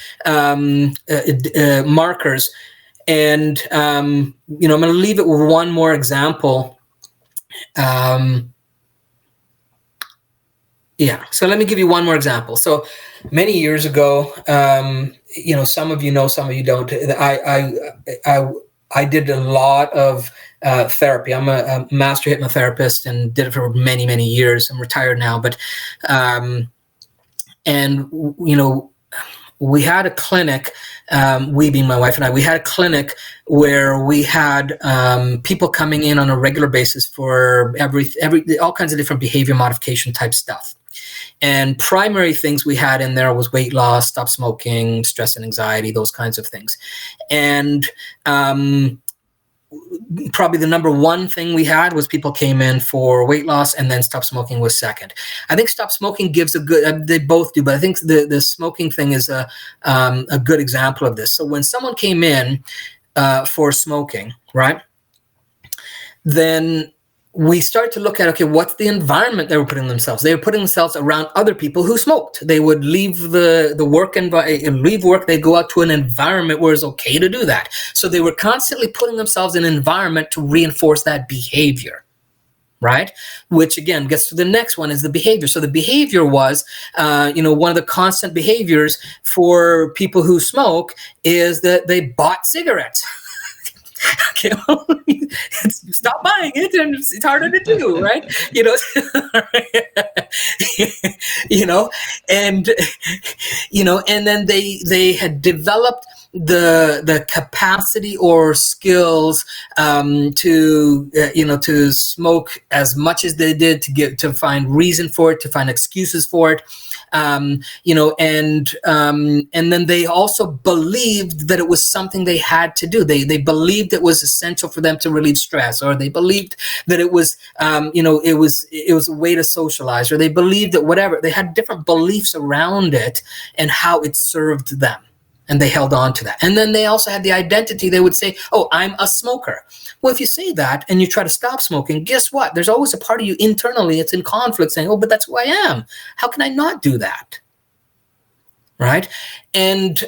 markers. And I'm going to leave it with one more example. Yeah, so let me give you one more example. So many years ago, some of you know, some of you don't. I did a lot of therapy. I'm a master hypnotherapist and did it for many, many years. I'm retired now, but we had a clinic. We being my wife and I, we had a clinic where we had people coming in on a regular basis for all kinds of different behavior modification type stuff. And primary things we had in there was weight loss, stop smoking, stress and anxiety, those kinds of things. And probably the number one thing we had was people came in for weight loss, and then stop smoking was second. I think stop smoking gives a good, they both do, but I think the smoking thing is a good example of this. So when someone came in for smoking, right, then we start to look at, okay, what's the environment they were putting themselves? They were putting themselves around other people who smoked. They would leave the work and leave work. They go out to an environment where it's okay to do that. So they were constantly putting themselves in an environment to reinforce that behavior, right? Which again gets to the next one, is the behavior. So the behavior was, one of the constant behaviors for people who smoke is that they bought cigarettes. Okay, well, stop buying it, and it's harder to do, right? And then they had developed the capacity or skills to smoke as much as they did, to find reason for it, to find excuses for it. And then they also believed that it was something they had to do. They believed it was essential for them to relieve stress, or they believed that it was, it was a way to socialize, or they believed that whatever. They had different beliefs around it and how it served them. And they held on to that. And then they also had the identity. They would say, oh, I'm a smoker. Well, if you say that and you try to stop smoking, guess what? There's always a part of you internally, it's in conflict, saying, oh, but that's who I am. How can I not do that? Right? And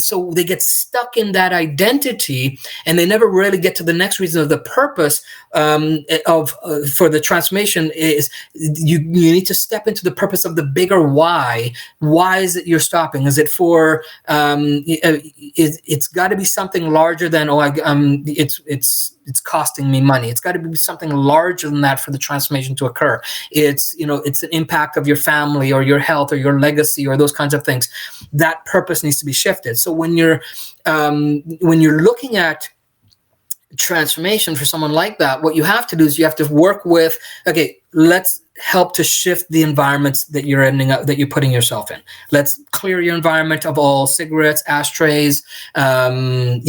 so they get stuck in that identity, and they never really get to the next reason of the purpose for the transformation. Is you need to step into the purpose of the bigger why. Why is it you're stopping? Is it for it's got to be something larger than it's costing me money. It's got to be something larger than that for the transformation to occur. It's an impact of your family or your health or your legacy or those kinds of things. That purpose needs to be shifted. So when you're looking at transformation for someone like that, what you have to do is you have to work with, okay, let's help to shift the environments that you're putting yourself in. Let's clear your environment of all cigarettes, ashtrays, the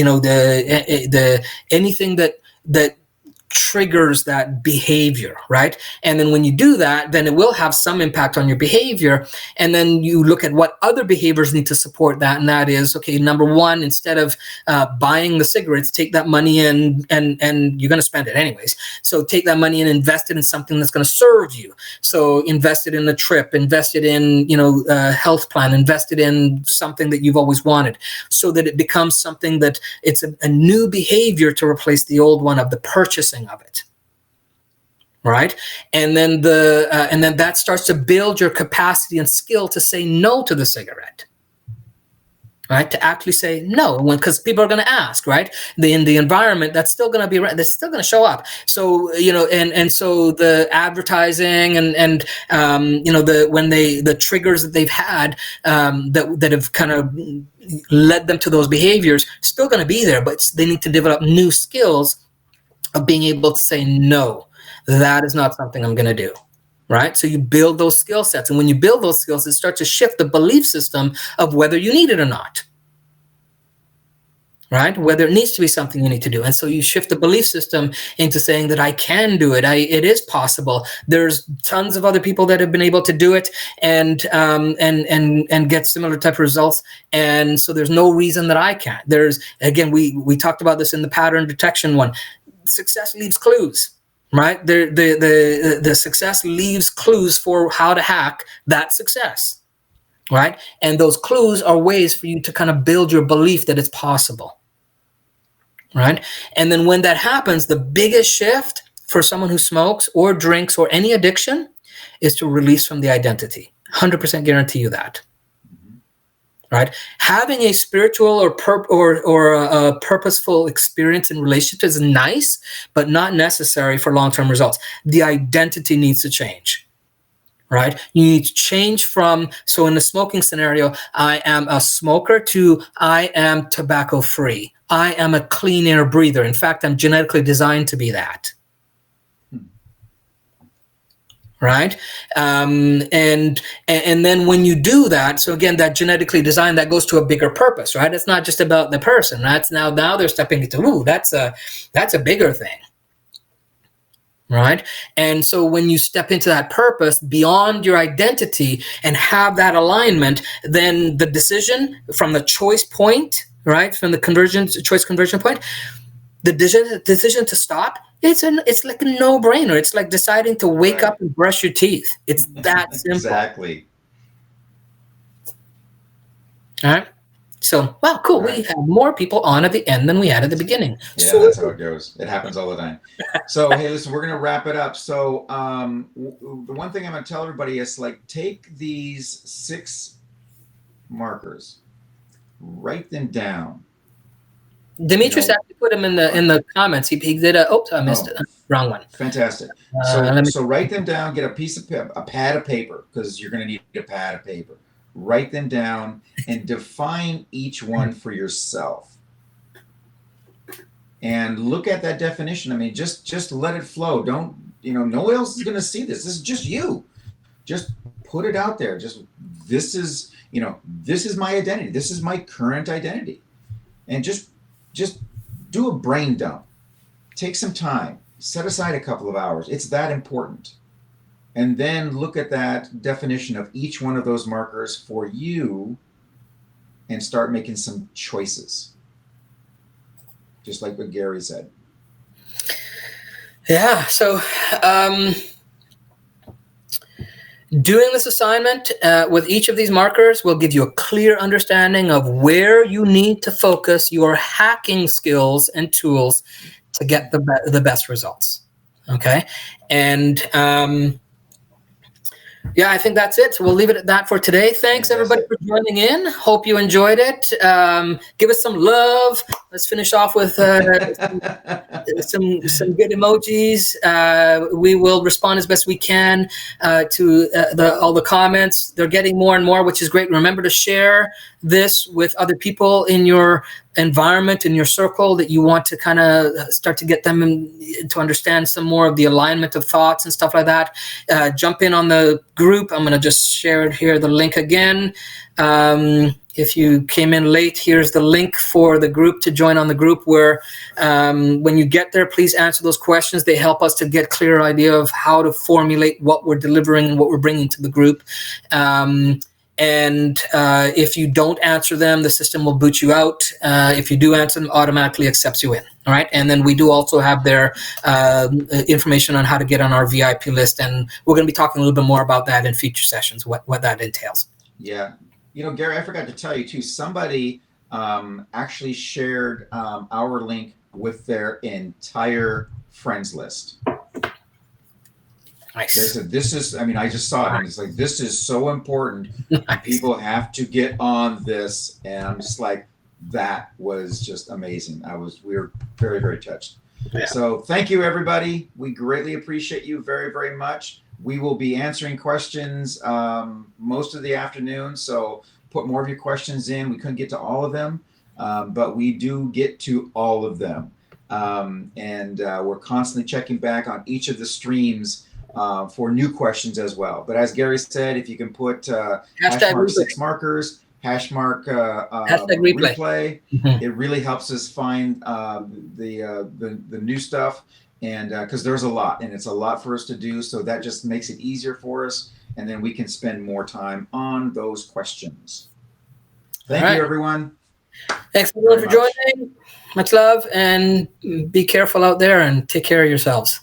anything that triggers that behavior, right? And then when you do that, then it will have some impact on your behavior. And then you look at what other behaviors need to support that. And that is, okay, number one, instead of buying the cigarettes, take that money in, and you're going to spend it anyways. So take that money and invest it in something that's going to serve you. So invest it in a trip, invest it in, a health plan, invest it in something that you've always wanted, so that it becomes something that it's a new behavior to replace the old one of the purchasing of it, right? And then that starts to build your capacity and skill to say no to the cigarette, right? To actually say no, because people are going to ask, right? In the environment, that's still going to be, that's still going to show up. So, and so the advertising and the triggers that they've had, that have kind of led them to those behaviors, still going to be there, but they need to develop new skills of being able to say, no, that is not something I'm going to do. Right? So you build those skill sets. And when you build those skills, it starts to shift the belief system of whether you need it or not. Right? Whether it needs to be something you need to do. And so you shift the belief system into saying that I can do it. It is possible. There's tons of other people that have been able to do it and get similar type of results. And so there's no reason that I can't. There's, again, we talked about this in the pattern detection one. Success leaves clues. Right? The success leaves clues for how to hack that success. Right? And those clues are ways for you to kind of build your belief that it's possible. Right? And then when that happens, the biggest shift for someone who smokes or drinks or any addiction is to release from the identity. 100% guarantee you that. Right? Having a spiritual or a purposeful experience in relationships is nice, but not necessary for long-term results. The identity needs to change. Right? You need to change from, so in the smoking scenario, I am a smoker to I am tobacco free. I am a clean air breather. In fact, I'm genetically designed to be that. Right? And then when you do that, so again, that genetically designed, that goes to a bigger purpose, right? It's not just about the person. That's now they're stepping into, that's a bigger thing. Right? And so when you step into that purpose beyond your identity and have that alignment, then the decision from the choice point, right? From the choice conversion point, the decision to stop, it's like a no-brainer. It's like deciding to wake up and brush your teeth. It's that simple. Exactly. All right. So, wow, cool. Right. We have more people on at the end than we had at the beginning. Yeah, that's how it goes. It happens all the time. So, hey, listen, we're going to wrap it up. So, the one thing I'm going to tell everybody is, like, take these 6 markers, write them down. Demetrius actually put them in the comments. He did I missed it. Wrong one. Fantastic. So write them down. Get a pad of paper, because you're going to need a pad of paper. Write them down and define each one for yourself. And look at that definition. I mean, just let it flow. Don't, no one else is going to see this. This is just you. Just put it out there. This is my identity. This is my current identity. And just do a brain dump. Take some time. Set aside a couple of hours. It's that important. And then look at that definition of each one of those markers for you and start making some choices. Just like what Gary said. Yeah. So doing this assignment with each of these markers will give you a clear understanding of where you need to focus your hacking skills and tools to get the best results. Okay. And yeah, I think that's it. So we'll leave it at that for today. Thanks, everybody, for joining in. Hope you enjoyed it. Give us some love. Let's finish off with some good emojis. We will respond as best we can to all the comments. They're getting more and more, which is great. Remember to share this with other people in your environment, in your circle, that you want to kind of start to get them to understand some more of the alignment of thoughts and stuff like that. Jump in on the group. I'm going to just share it here, the link again. If you came in late, here's the link for the group to join on the group, where when you get there, please answer those questions. They help us to get a clear idea of how to formulate what we're delivering and what we're bringing to the group. And if you don't answer them, the system will boot you out. If you do answer them, automatically accepts you in. All right. And then we do also have their information on how to get on our VIP list. And we're going to be talking a little bit more about that in future sessions, what that entails. Yeah. Gary, I forgot to tell you too, somebody actually shared our link with their entire friends list. Nice. They said, this is, I mean, I just saw it and it's like, this is so important. Nice. People have to get on this. And I'm just like, that was just amazing. We were very, very touched. Yeah. So thank you, everybody. We greatly appreciate you very, very much. We will be answering questions most of the afternoon. So put more of your questions in. We couldn't get to all of them, but we do get to all of them. And we're constantly checking back on each of the streams for new questions as well. But as Gary said, if you can put hash mark 6 markers, hash mark replay, Mhm. it really helps us find the new stuff. And because there's a lot, and it's a lot for us to do, so that just makes it easier for us, and then we can spend more time on those questions. Thank you, everyone. Thanks everyone for joining. Much love, and be careful out there, and take care of yourselves.